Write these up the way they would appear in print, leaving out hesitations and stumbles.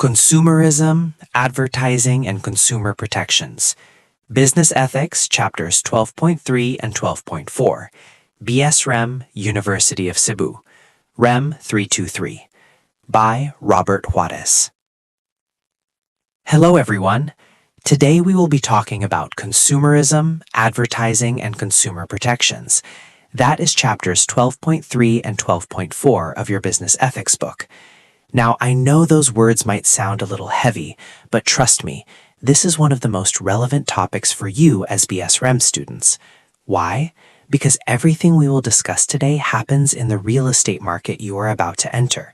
Consumerism, Advertising and Consumer Protections. Business Ethics, Chapters 12.3 and 12.4. BSREM, University of Cebu. REM 323. By Robert Juarez. Hello everyone. Today we will be talking about consumerism, advertising, and consumer protections. That is chapters 12.3 and 12.4 of your business ethics book. Now, I know those words might sound a little heavy, but trust me, this is one of the most relevant topics for you as BSREM students. Why? Because everything we will discuss today happens in the real estate market you are about to enter.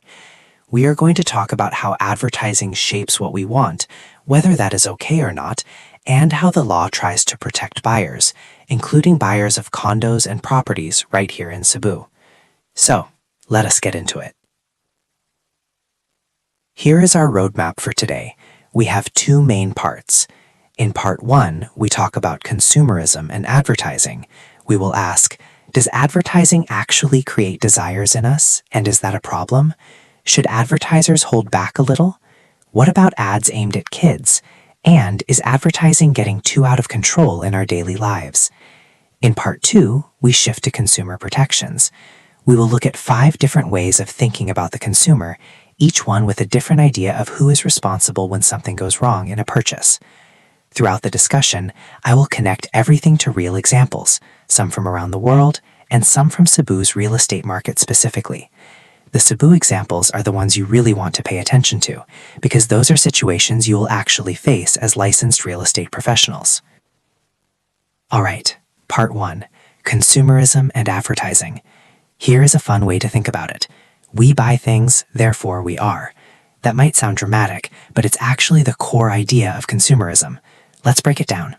We are going to talk about how advertising shapes what we want, whether that is okay or not, and how the law tries to protect buyers, including buyers of condos and properties right here in Cebu. So, let us get into it. Here is our roadmap for today. We have two main parts. In part 1, we talk about consumerism and advertising. We will ask, does advertising actually create desires in us, and is that a problem? Should advertisers hold back a little? What about ads aimed at kids? And is advertising getting too out of control in our daily lives? In part 2, we shift to consumer protections. We will look at 5 different ways of thinking about the consumer, each one with a different idea of who is responsible when something goes wrong in a purchase. Throughout the discussion, I will connect everything to real examples, some from around the world, and some from Cebu's real estate market specifically. The Cebu examples are the ones you really want to pay attention to, because those are situations you will actually face as licensed real estate professionals. Alright, part 1, consumerism and advertising. Here is a fun way to think about it. We buy things, therefore we are. That might sound dramatic, but it's actually the core idea of consumerism. Let's break it down.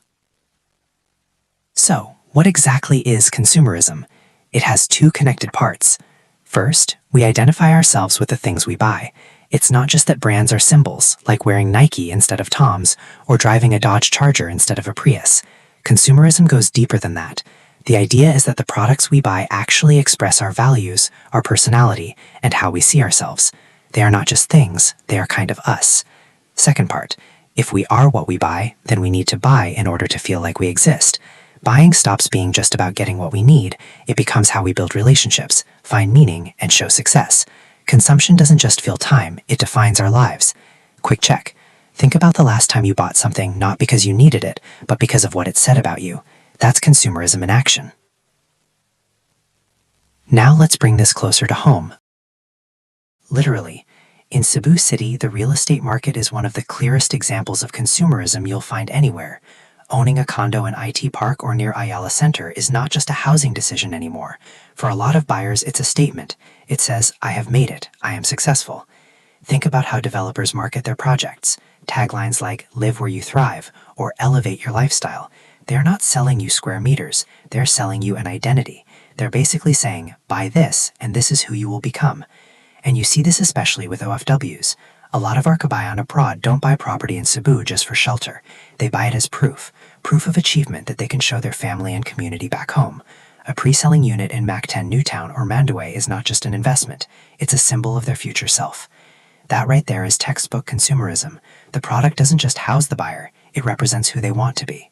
So, what exactly is consumerism? It has 2 connected parts. First, we identify ourselves with the things we buy. It's not just that brands are symbols, like wearing Nike instead of Tom's, or driving a Dodge Charger instead of a Prius. Consumerism goes deeper than that. The idea is that the products we buy actually express our values, our personality, and how we see ourselves. They are not just things, they are kind of us. Second part, if we are what we buy, then we need to buy in order to feel like we exist. Buying stops being just about getting what we need, it becomes how we build relationships, find meaning, and show success. Consumption doesn't just fill time, it defines our lives. Quick check. Think about the last time you bought something not because you needed it, but because of what it said about you. That's consumerism in action. Now let's bring this closer to home. Literally, in Cebu City, the real estate market is one of the clearest examples of consumerism you'll find anywhere. Owning a condo in IT Park or near Ayala Center is not just a housing decision anymore. For a lot of buyers, it's a statement. It says, I have made it, I am successful. Think about how developers market their projects. Taglines like, live where you thrive, or elevate your lifestyle. They're not selling you square meters, they're selling you an identity. They're basically saying, buy this, and this is who you will become. And you see this especially with OFWs. A lot of our kabayan abroad don't buy property in Cebu just for shelter. They buy it as proof of achievement that they can show their family and community back home. A pre-selling unit in Mac 10 Newtown or Mandaway is not just an investment, it's a symbol of their future self. That right there is textbook consumerism. The product doesn't just house the buyer, it represents who they want to be.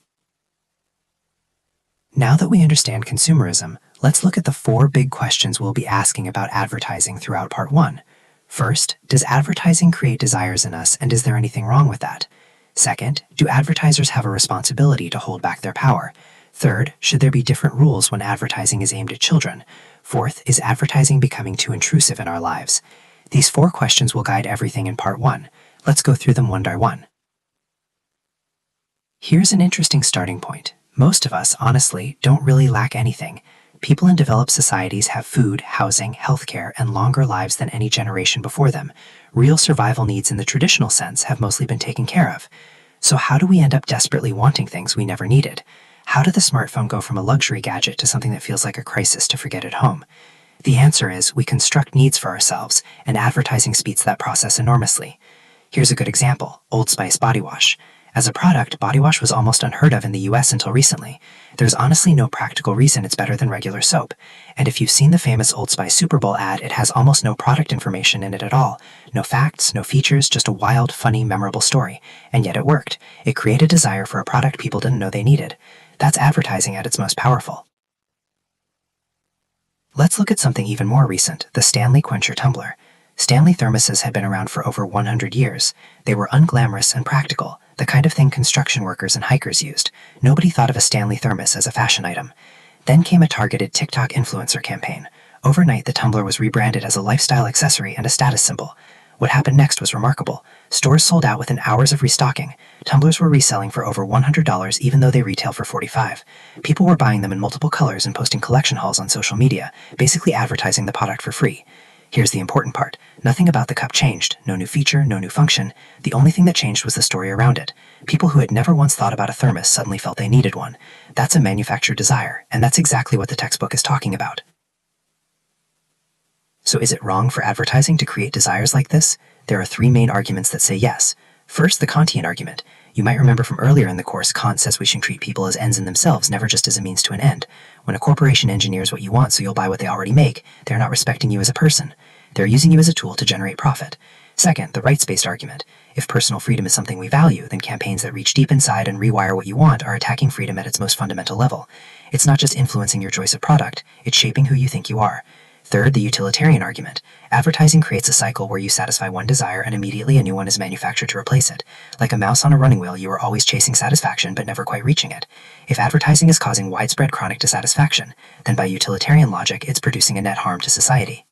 Now that we understand consumerism, let's look at the 4 big questions we'll be asking about advertising throughout part 1. First, does advertising create desires in us, and is there anything wrong with that? Second, do advertisers have a responsibility to hold back their power? Third, should there be different rules when advertising is aimed at children? Fourth, is advertising becoming too intrusive in our lives? These 4 questions will guide everything in part 1. Let's go through them one by one. Here's an interesting starting point. Most of us, honestly, don't really lack anything. People in developed societies have food, housing, healthcare, and longer lives than any generation before them. Real survival needs in the traditional sense have mostly been taken care of. So how do we end up desperately wanting things we never needed? How did the smartphone go from a luxury gadget to something that feels like a crisis to forget at home? The answer is we construct needs for ourselves, and advertising speeds that process enormously. Here's a good example, Old Spice body wash. As a product, body wash was almost unheard of in the US until recently. There's honestly no practical reason it's better than regular soap. And if you've seen the famous Old Spice Super Bowl ad, it has almost no product information in it at all. No facts, no features, just a wild, funny, memorable story. And yet it worked. It created desire for a product people didn't know they needed. That's advertising at its most powerful. Let's look at something even more recent, the Stanley Quencher tumbler. Stanley thermoses had been around for over 100 years. They were unglamorous and practical, the kind of thing construction workers and hikers used. Nobody thought of a Stanley thermos as a fashion item. Then came a targeted TikTok influencer campaign. Overnight, the tumbler was rebranded as a lifestyle accessory and a status symbol. What happened next was remarkable. Stores sold out within hours of restocking. Tumblers were reselling for over $100 even though they retail for $45. People were buying them in multiple colors and posting collection hauls on social media, basically advertising the product for free. Here's the important part. Nothing about the cup changed. No new feature, no new function. The only thing that changed was the story around it. People who had never once thought about a thermos suddenly felt they needed one. That's a manufactured desire, and that's exactly what the textbook is talking about. So is it wrong for advertising to create desires like this? There are three main arguments that say yes. First, the Kantian argument. You might remember from earlier in the course, Kant says we should treat people as ends in themselves, never just as a means to an end. When a corporation engineers what you want so you'll buy what they already make, they're not respecting you as a person. They're using you as a tool to generate profit. Second, the rights-based argument. If personal freedom is something we value, then campaigns that reach deep inside and rewire what you want are attacking freedom at its most fundamental level. It's not just influencing your choice of product, it's shaping who you think you are. Third, the utilitarian argument. Advertising creates a cycle where you satisfy one desire and immediately a new one is manufactured to replace it. Like a mouse on a running wheel, you are always chasing satisfaction but never quite reaching it. If advertising is causing widespread chronic dissatisfaction, then by utilitarian logic, it's producing a net harm to society.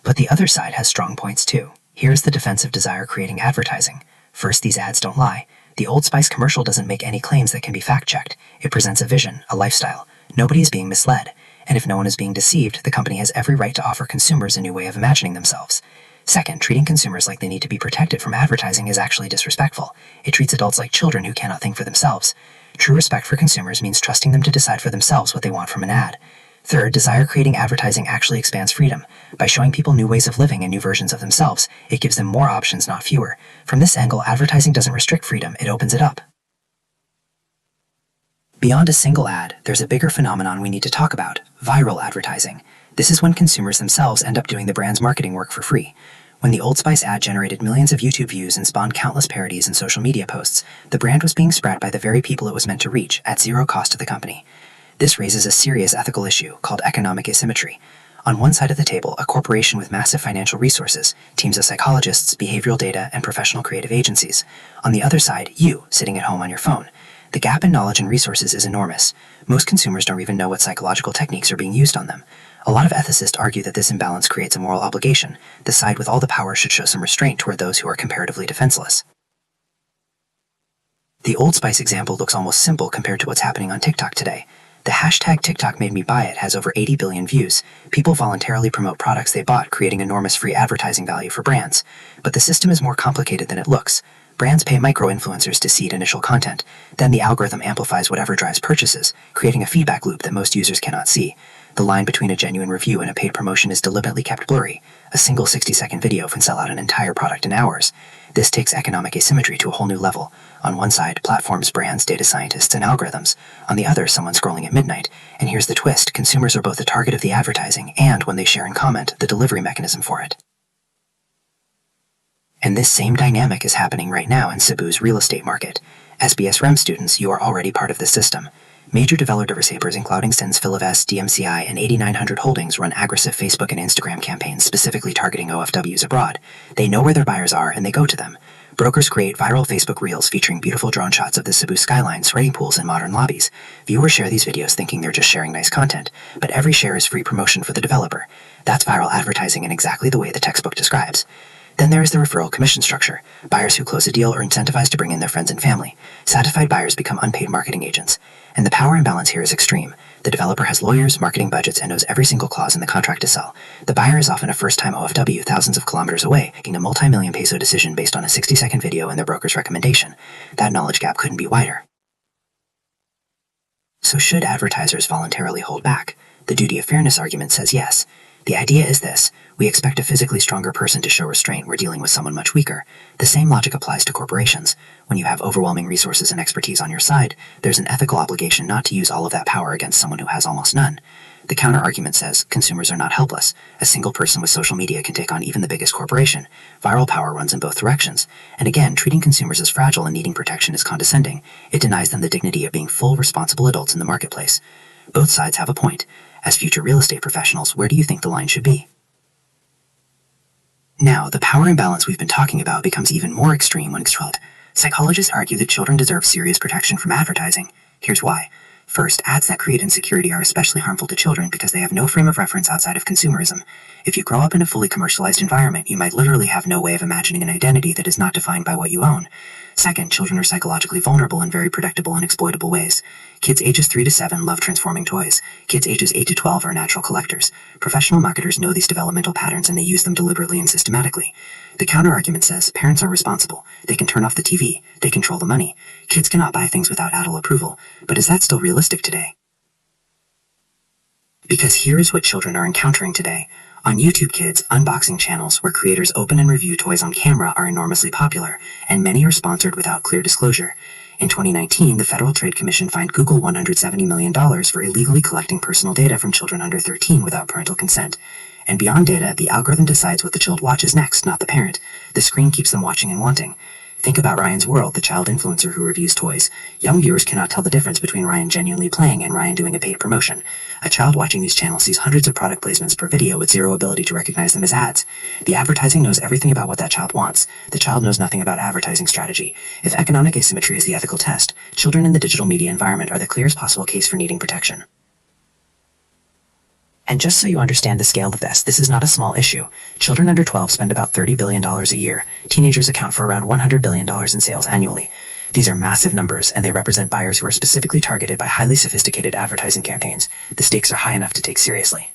But the other side has strong points too. Here's the defense of desire creating advertising. First, these ads don't lie. The Old Spice commercial doesn't make any claims that can be fact-checked. It presents a vision, a lifestyle. Nobody is being misled. And if no one is being deceived, the company has every right to offer consumers a new way of imagining themselves. Second, treating consumers like they need to be protected from advertising is actually disrespectful. It treats adults like children who cannot think for themselves. True respect for consumers means trusting them to decide for themselves what they want from an ad. Third, desire-creating advertising actually expands freedom. By showing people new ways of living and new versions of themselves, it gives them more options, not fewer. From this angle, advertising doesn't restrict freedom, it opens it up. Beyond a single ad, there's a bigger phenomenon we need to talk about: viral advertising. This is when consumers themselves end up doing the brand's marketing work for free. When the Old Spice ad generated millions of YouTube views and spawned countless parodies and social media posts, the brand was being spread by the very people it was meant to reach, at zero cost to the company. This raises a serious ethical issue called economic asymmetry. On one side of the table, a corporation with massive financial resources, teams of psychologists, behavioral data, and professional creative agencies. On the other side, you, sitting at home on your phone. The gap in knowledge and resources is enormous. Most consumers don't even know what psychological techniques are being used on them. A lot of ethicists argue that this imbalance creates a moral obligation. The side with all the power should show some restraint toward those who are comparatively defenseless. The Old Spice example looks almost simple compared to what's happening on TikTok today. The hashtag TikTok made me buy it has over 80 billion views. People voluntarily promote products they bought, creating enormous free advertising value for brands. But the system is more complicated than it looks. Brands pay micro-influencers to seed initial content. Then the algorithm amplifies whatever drives purchases, creating a feedback loop that most users cannot see. The line between a genuine review and a paid promotion is deliberately kept blurry. A single 60-second video can sell out an entire product in hours. This takes economic asymmetry to a whole new level. On one side, platforms, brands, data scientists, and algorithms. On the other, someone scrolling at midnight. And here's the twist: consumers are both the target of the advertising and, when they share and comment, the delivery mechanism for it. And this same dynamic is happening right now in Cebu's real estate market. As BSREM students, you are already part of this system. Major developers including Philippine, DMCI, and 8900 Holdings run aggressive Facebook and Instagram campaigns specifically targeting OFWs abroad. They know where their buyers are and they go to them. Brokers create viral Facebook reels featuring beautiful drone shots of the Cebu skyline, swimming pools, and modern lobbies. Viewers share these videos thinking they're just sharing nice content, but every share is free promotion for the developer. That's viral advertising in exactly the way the textbook describes. Then there is the referral commission structure. Buyers who close a deal are incentivized to bring in their friends and family. Satisfied buyers become unpaid marketing agents. And the power imbalance here is extreme. The developer has lawyers, marketing budgets, and knows every single clause in the contract to sell. The buyer is often a first-time OFW thousands of kilometers away, making a multi-million peso decision based on a 60-second video and their broker's recommendation. That knowledge gap couldn't be wider. So should advertisers voluntarily hold back? The duty of fairness argument says yes. The idea is this: we expect a physically stronger person to show restraint. We're dealing with someone much weaker. The same logic applies to corporations. When you have overwhelming resources and expertise on your side, there's an ethical obligation not to use all of that power against someone who has almost none. The counter-argument says consumers are not helpless. A single person with social media can take on even the biggest corporation. Viral power runs in both directions. And again, treating consumers as fragile and needing protection is condescending. It denies them the dignity of being full, responsible adults in the marketplace. Both sides have a point. As future real estate professionals, where do you think the line should be? Now, the power imbalance we've been talking about becomes even more extreme when controlled. Psychologists argue that children deserve serious protection from advertising. Here's why. First, ads that create insecurity are especially harmful to children because they have no frame of reference outside of consumerism. If you grow up in a fully commercialized environment, you might literally have no way of imagining an identity that is not defined by what you own. Second, children are psychologically vulnerable in very predictable and exploitable ways. Kids ages 3 to 7 love transforming toys. Kids ages 8 to 12 are natural collectors. Professional marketers know these developmental patterns and they use them deliberately and systematically. The counter-argument says parents are responsible. They can turn off the TV. They control the money. Kids cannot buy things without adult approval. But is that still realistic today? Because here is what children are encountering today. On YouTube Kids, unboxing channels where creators open and review toys on camera are enormously popular, and many are sponsored without clear disclosure. In 2019, the Federal Trade Commission fined Google $170 million for illegally collecting personal data from children under 13 without parental consent. And beyond data, the algorithm decides what the child watches next, not the parent. The screen keeps them watching and wanting. Think about Ryan's World, the child influencer who reviews toys. Young viewers cannot tell the difference between Ryan genuinely playing and Ryan doing a paid promotion. A child watching these channels sees hundreds of product placements per video with zero ability to recognize them as ads. The advertising knows everything about what that child wants. The child knows nothing about advertising strategy. If economic asymmetry is the ethical test, children in the digital media environment are the clearest possible case for needing protection. And just so you understand the scale of this is not a small issue. Children under 12 spend about $30 billion a year. Teenagers account for around $100 billion in sales annually. These are massive numbers, and they represent buyers who are specifically targeted by highly sophisticated advertising campaigns. The stakes are high enough to take seriously.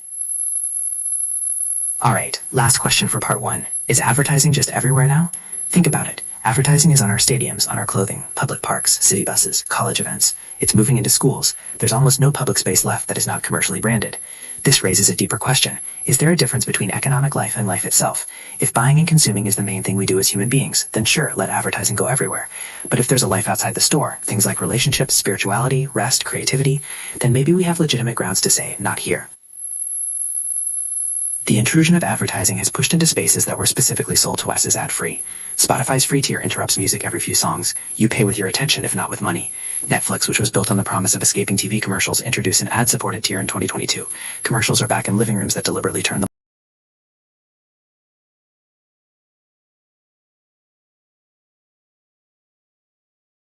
Alright, last question for part 1. Is advertising just everywhere now? Think about it. Advertising is on our stadiums, on our clothing, public parks, city buses, college events. It's moving into schools. There's almost no public space left that is not commercially branded. This raises a deeper question. Is there a difference between economic life and life itself? If buying and consuming is the main thing we do as human beings, then sure, let advertising go everywhere. But if there's a life outside the store, things like relationships, spirituality, rest, creativity, then maybe we have legitimate grounds to say, not here. The intrusion of advertising has pushed into spaces that were specifically sold to us as ad-free. Spotify's free tier interrupts music every few songs. You pay with your attention, if not with money. Netflix, which was built on the promise of escaping TV commercials, introduced an ad-supported tier in 2022. Commercials are back in living rooms that deliberately turn them